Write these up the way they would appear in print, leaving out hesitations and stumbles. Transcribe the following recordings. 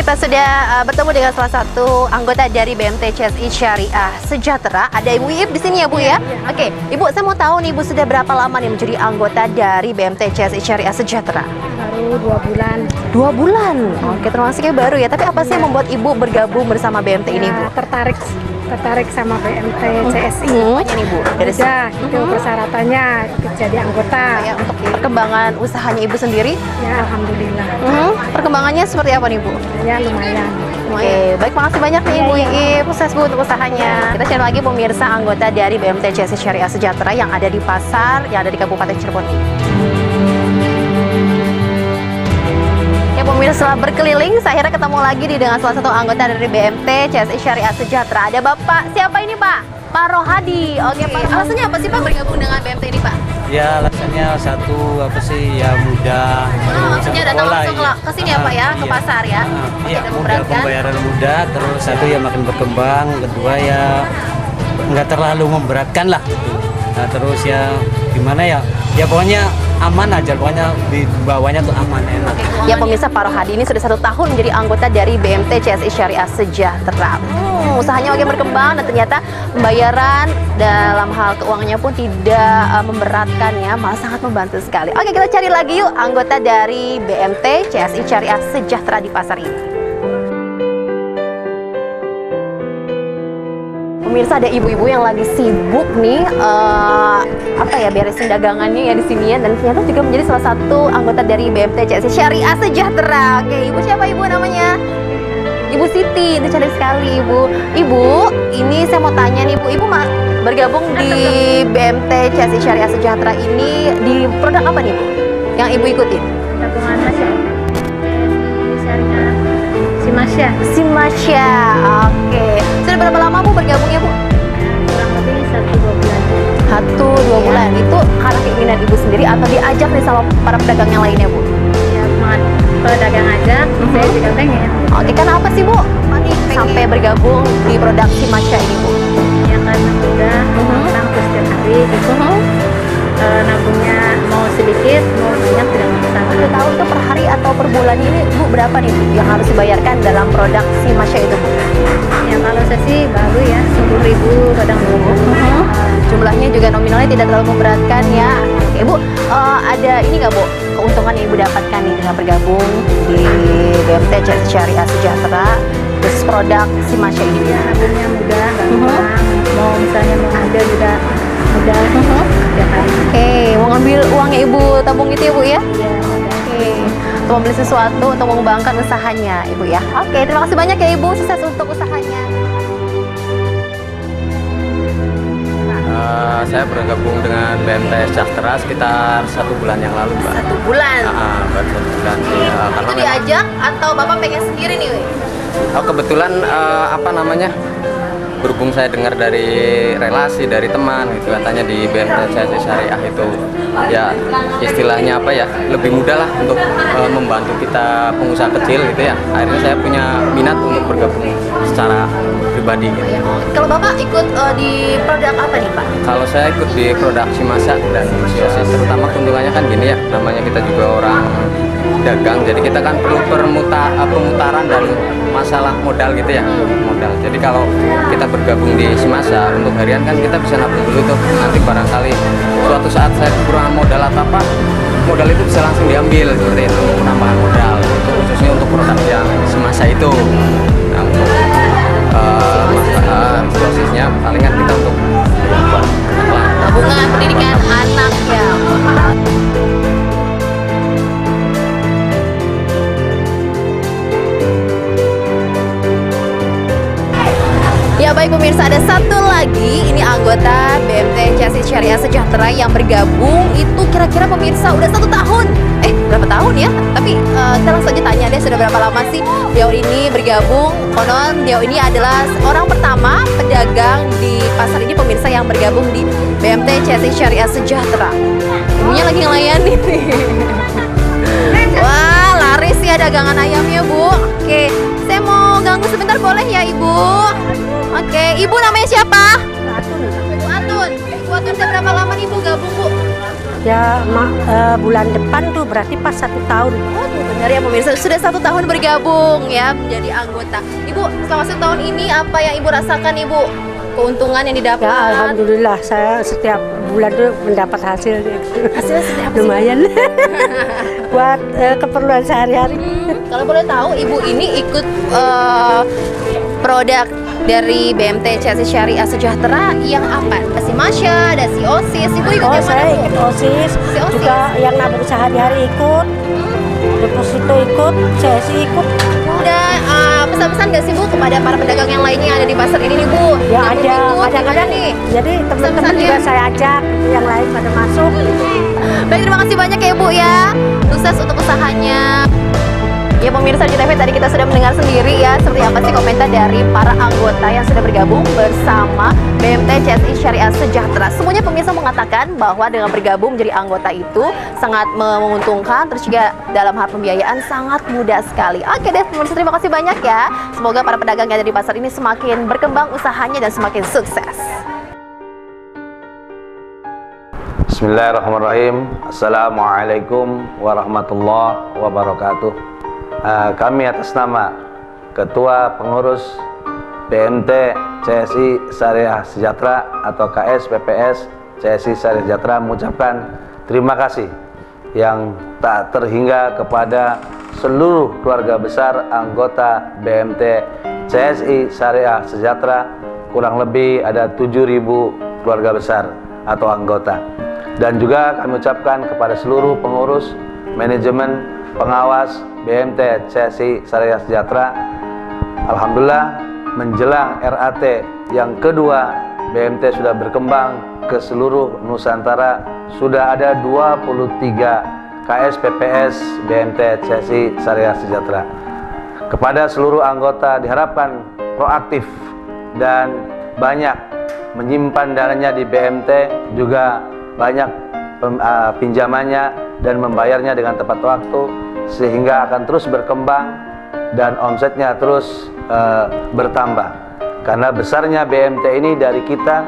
Kita sudah bertemu dengan salah satu anggota dari BMT CSI Syariah Sejahtera. Ada Ibu Iip di sini ya, Bu ya? Oke, Ibu, saya mau tahu nih, Ibu sudah berapa lama nih menjadi anggota dari BMT CSI Syariah Sejahtera? Baru 2 bulan. 2 bulan? Oke, termasuknya baru ya. Tapi apa sih yang membuat Ibu bergabung bersama BMT ini, Bu? Tertarik sama BMT CSI. Semuanya nih, Bu. Dari Udah, itu persyaratannya jadi anggota. ya, untuk perkembangan usahanya Ibu sendiri? Ya, alhamdulillah. Perkembangannya seperti apa nih, Bu? Ya, lumayan. Oke, baik, makasih banyak nih Ibu Iip, sukses Bu untuk usahanya. Kita share lagi pemirsa anggota dari BMT CSI Syariah Sejahtera yang ada di pasar, yang ada di Kabupaten Cirebon. Ya pemirsa, setelah berkeliling, saya akhirnya ketemu lagi dengan salah satu anggota dari BMT CSI Syariah Sejahtera. Ada Bapak, siapa ini Pak? Pak Rohadi. Oke, Pak. Alasannya apa sih Pak bergabung dengan BMT ini Pak? Ya, alasannya satu apa sih, ya mudah. Maksudnya datang langsung ke sini ya Pak ya, ke pasar ya? Iya, Tidak mudah, memberatkan. pembayaran mudah, terus satu ya makin berkembang, kedua ya nggak terlalu memberatkan lah gitu. Nah, terus ya gimana ya, ya pokoknya aman aja, pokoknya di bawahnya tuh aman, enak. Ya pemirsa, Pak Rohadi ini sudah 1 tahun menjadi anggota dari BMT CSI Syariah Sejahtera. Usahanya makin berkembang dan ternyata pembayaran dalam hal keuangannya pun tidak memberatkan ya, malah sangat membantu sekali. Oke, kita cari lagi yuk anggota dari BMT CSI Syariah Sejahtera di pasar ini. Pemirsa, ada ibu-ibu yang lagi sibuk nih beresin dagangannya ya di sini ya, dan ternyata juga menjadi salah satu anggota dari BMT CSI Syariah Sejahtera. Oke, Ibu siapa Ibu namanya? Ibu Siti, itu cantik sekali Ibu. Ibu, ini saya mau tanya nih Bu, Ibu bergabung di BMT CSI Syariah Sejahtera ini di produk apa nih Bu? Yang Ibu ikutin? Tabungan Masya. Syariah Simasya. Simasya. Oke. Sudah berapa lama Bu bergabungnya Bu? Kurang lebih 1-2 bulan. 1-2 bulan. Itu karena keinginan Ibu sendiri atau diajak nih sama para pedagang yang lainnya Bu? Ya, semangat pedagang aja. Saya juga pengen. Oke, karena apa sih Bu? Sampai bergabung di produk Simasya ini Bu? Ya, karena mudah, gampang, terus setiap hari gitu. Nabungnya mau sedikit, mau banyak tidak masalah. Udah tahu itu per hari atau per bulan ini Bu berapa nih Bu yang harus dibayarkan dalam produk Simasya itu Bu? Ya, kalau saya sih baru ya 10.000 kadang 20. Jumlahnya juga nominalnya tidak terlalu memberatkan ya. Oke Bu, ada ini nggak Bu keuntungan yang Ibu dapatkan nih dengan bergabung di BMT CSI Syariah Sejahtera khusus produk Simasya ini? Ya, nabungnya mudah, gampang. Mau misalnya mau ngambil juga mudah. Setiap hari. Oke, mau ngambil uangnya Ibu tabung itu ya Bu ya? Ya, mudah. Oke, untuk membeli sesuatu untuk mengembangkan usahanya Ibu ya. Oke, terima kasih banyak ya Ibu, sukses untuk usahanya. Saya bergabung dengan BMT Sejahtera sekitar 1 bulan yang lalu, Mbak. 1 bulan? Baru 1 bulan. Ya, Itu diajak atau Bapak pengen sendiri nih? kebetulan berhubung saya dengar dari relasi dari teman gitu, katanya di BMT CSI Syariah itu ya istilahnya lebih mudah lah untuk membantu kita pengusaha kecil gitu ya. Akhirnya saya punya minat untuk bergabung secara pribadi gitu. Kalau Bapak ikut di produk apa nih Pak? Kalau saya ikut di produk Simasya dan Siosis, terutama keuntungannya kan gini ya, namanya kita juga orang dagang, jadi kita kan perlu pemutaran dan masalah modal gitu ya, modal. Jadi kalau kita bergabung di Simasya untuk harian kan kita bisa nabung dulu tuh, nanti barangkali suatu saat saya kekurangan modal atau apa, modal itu bisa langsung diambil seperti itu, penambahan modal. Itu khususnya untuk produk yang Simasya itu. Nah, untuk prosesnya palingan kita untuk Tabungan pendidikan anak ya. Ya baik pemirsa, ada satu lagi, ini anggota BMT CSI Syariah Sejahtera yang bergabung itu kira-kira pemirsa udah 1 tahun. Berapa tahun ya? Tapi kita langsung aja tanya deh, sudah berapa lama sih beliau ini bergabung? Konon beliau ini adalah orang pertama pedagang di pasar ini pemirsa yang bergabung di BMT CSI Syariah Sejahtera. Ibunya lagi ngelayanin nih. Wah, laris ya dagangan ayamnya Bu. Oke, saya mau ganggu sebentar boleh ya Ibu? Oke, Ibu namanya siapa? Bu Atun. Bu Atun, sudah berapa lama nih Bu gabung Bu? Ya bulan depan tuh berarti pas 1 tahun. Waduh, benar ya pemirsa, sudah 1 tahun bergabung ya menjadi anggota. Ibu, selama 1 tahun ini apa yang Ibu rasakan Ibu? Keuntungan yang didapat? Ya alhamdulillah saya setiap bulan tuh mendapat hasil. Hasilnya seperti apa sih? Lumayan buat keperluan sehari-hari. Kalau boleh tahu Ibu ini ikut produk dari BMT CSI Syariah Sejahtera yang apa? Ada si Masya, ada si OSIS. Ibu ikut yang mana, Saya Bu? ikut OSIS, Si OSIS. juga yang nabung sehari-hari ikut, deposito ikut, CSI ikut. Ada pesan-pesan nggak sih Bu kepada para pedagang yang lainnya yang ada di pasar ini nih Bu? Ya Yang ada ikut, kadang-kadang gimana nih? jadi teman-teman Pesan-pesannya? juga saya ajak, yang lain pada masuk. Baik, terima kasih banyak ya Bu ya. Sukses untuk usahanya. Ya pemirsa JTV, tadi kita sudah mendengar sendiri ya seperti apa sih komentar dari para anggota yang sudah bergabung bersama BMT CSI Syariah Sejahtera. Semuanya pemirsa mengatakan bahwa dengan bergabung menjadi anggota itu sangat menguntungkan, terus juga dalam hal pembiayaan sangat mudah sekali. Oke deh pemirsa, terima kasih banyak ya. Semoga para pedagang yang ada di pasar ini semakin berkembang usahanya dan semakin sukses. Bismillahirrahmanirrahim. Assalamualaikum warahmatullahi wabarakatuh. Kami atas nama Ketua Pengurus BMT CSI Syariah Sejahtera atau KSPPS CSI Syariah Sejahtera mengucapkan terima kasih yang tak terhingga kepada seluruh keluarga besar anggota BMT CSI Syariah Sejahtera. Kurang lebih ada 7.000 keluarga besar atau anggota. Dan juga kami ucapkan kepada seluruh pengurus, manajemen, pengawas BMT CSI Syariah Sejahtera. Alhamdulillah menjelang RAT yang kedua, BMT sudah berkembang ke seluruh Nusantara. Sudah ada 23 KSPPS BMT CSI Syariah Sejahtera. Kepada seluruh anggota diharapkan proaktif dan banyak menyimpan dananya di BMT, juga banyak pinjamannya dan membayarnya dengan tepat waktu, sehingga akan terus berkembang dan omsetnya terus bertambah. Karena besarnya BMT ini dari kita,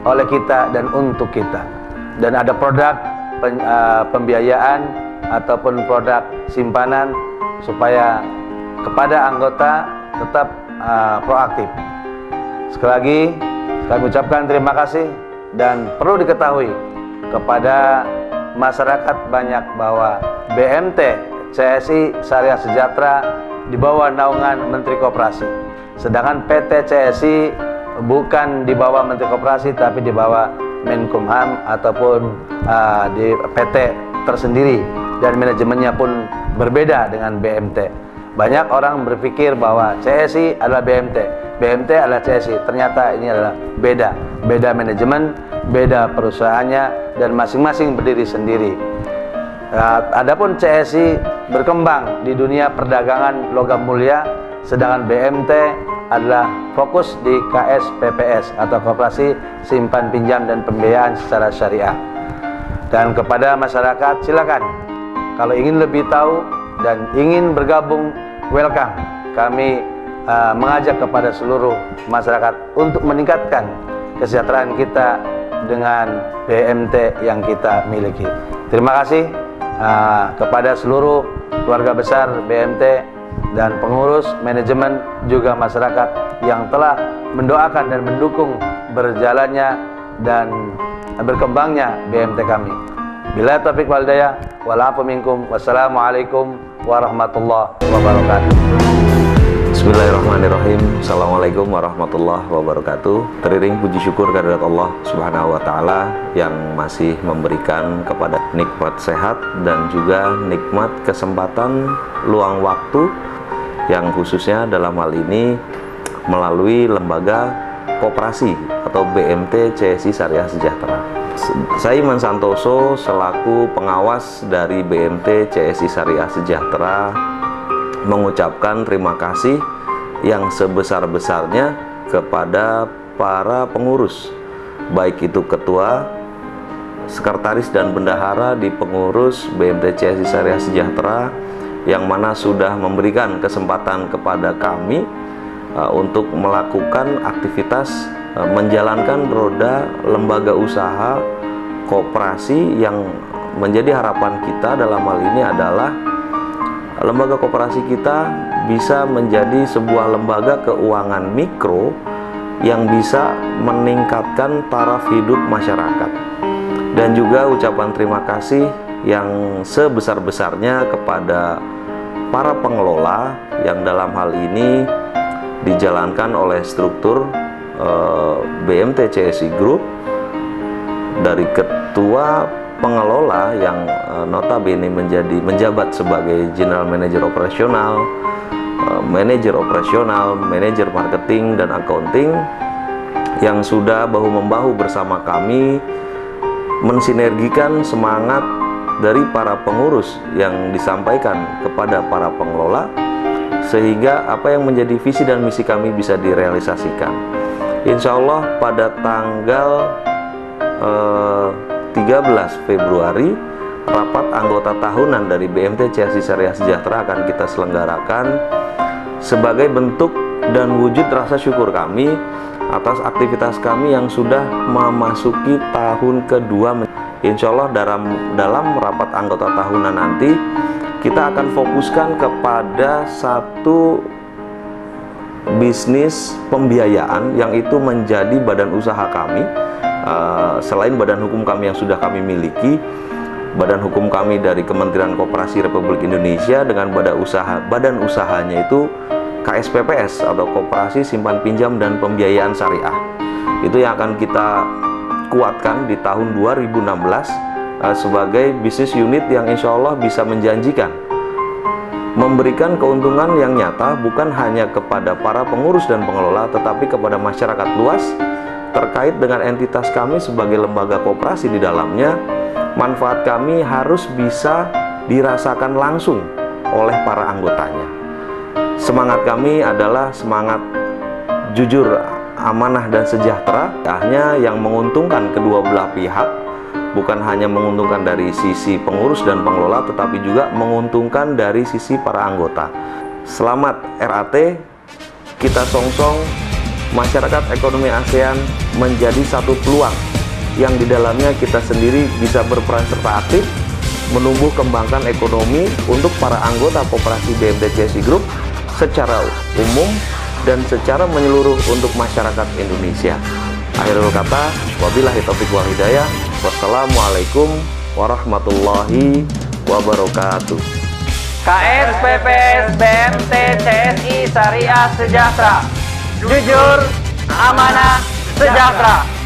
oleh kita, dan untuk kita. Dan ada produk pembiayaan ataupun produk simpanan supaya kepada anggota tetap proaktif. Sekali lagi kami ucapkan terima kasih, dan perlu diketahui kepada masyarakat banyak bahwa BMT CSI Syariah Sejahtera di bawah naungan Menteri Koperasi, sedangkan PT CSI bukan di bawah Menteri Koperasi tapi di bawah Menkumham ataupun di PT tersendiri, dan manajemennya pun berbeda dengan BMT. Banyak orang berpikir bahwa CSI adalah BMT, BMT adalah CSI. Ternyata ini adalah beda manajemen, beda perusahaannya, dan masing-masing berdiri sendiri. Adapun CSI berkembang di dunia perdagangan logam mulia, sedangkan BMT adalah fokus di KSPPS atau Koperasi Simpan Pinjam dan Pembiayaan secara Syariah. Dan kepada masyarakat, silakan kalau ingin lebih tahu dan ingin bergabung, welcome. Kami mengajak kepada seluruh masyarakat untuk meningkatkan kesejahteraan kita dengan BMT yang kita miliki. Terima kasih kepada seluruh keluarga besar BMT dan pengurus, manajemen, juga masyarakat yang telah mendoakan dan mendukung berjalannya dan berkembangnya BMT kami. Bila taufiq wal hidayah, wal afu minkum. Wassalamualaikum warahmatullahi wabarakatuh. Bismillahirrahmanirrahim. Assalamualaikum warahmatullahi wabarakatuh. Teriring puji syukur kehadirat Allah Subhanahu wa taala yang masih memberikan kepada nikmat sehat dan juga nikmat kesempatan luang waktu, yang khususnya dalam hal ini melalui lembaga koperasi atau BMT CSI Syariah Sejahtera. Saya Iman Santoso selaku pengawas dari BMT CSI Syariah Sejahtera mengucapkan terima kasih yang sebesar-besarnya kepada para pengurus, baik itu ketua, sekretaris, dan bendahara di pengurus BMT CSI Syariah Sejahtera, yang mana sudah memberikan kesempatan kepada kami untuk melakukan aktivitas menjalankan roda lembaga usaha koperasi yang menjadi harapan kita dalam hal ini adalah lembaga koperasi kita bisa menjadi sebuah lembaga keuangan mikro yang bisa meningkatkan taraf hidup masyarakat. Dan juga ucapan terima kasih yang sebesar-besarnya kepada para pengelola yang dalam hal ini dijalankan oleh struktur BMT CSI Group, dari ketua pengelola yang notabene menjabat sebagai General Manager Operasional, Manajer Operasional, Manajer Marketing dan Accounting, yang sudah bahu-membahu bersama kami mensinergikan semangat dari para pengurus yang disampaikan kepada para pengelola, sehingga apa yang menjadi visi dan misi kami bisa direalisasikan. Insya Allah pada tanggal 13 Februari rapat anggota tahunan dari BMT CSI Syariah Sejahtera akan kita selenggarakan sebagai bentuk dan wujud rasa syukur kami atas aktivitas kami yang sudah memasuki tahun kedua. Insya Allah dalam rapat anggota tahunan nanti kita akan fokuskan kepada satu bisnis pembiayaan yang itu menjadi badan usaha kami. Selain badan hukum kami yang sudah kami miliki, badan hukum kami dari Kementerian Koperasi Republik Indonesia dengan badan usahanya itu KSPPS atau Koperasi Simpan Pinjam dan Pembiayaan Syariah. Itu yang akan kita kuatkan di tahun 2016 sebagai bisnis unit yang insya Allah bisa menjanjikan memberikan keuntungan yang nyata bukan hanya kepada para pengurus dan pengelola, tetapi kepada masyarakat luas terkait dengan entitas kami sebagai lembaga koperasi di dalamnya. Manfaat kami harus bisa dirasakan langsung oleh para anggotanya. Semangat kami adalah semangat jujur, amanah dan sejahtera, yang menguntungkan kedua belah pihak, bukan hanya menguntungkan dari sisi pengurus dan pengelola, tetapi juga menguntungkan dari sisi para anggota. Selamat RAT, kita songsong masyarakat ekonomi ASEAN menjadi satu peluang yang di dalamnya kita sendiri bisa berperan serta aktif menumbuh kembangkan ekonomi untuk para anggota koperasi BMT CSI Group secara umum dan secara menyeluruh untuk masyarakat Indonesia. Akhirul kata, wabillahi taufiq wal hidayah. Wassalamualaikum warahmatullahi wabarakatuh. KSPPS BMT CSI Syariah Sejahtera, jujur, amanah, sejahtera.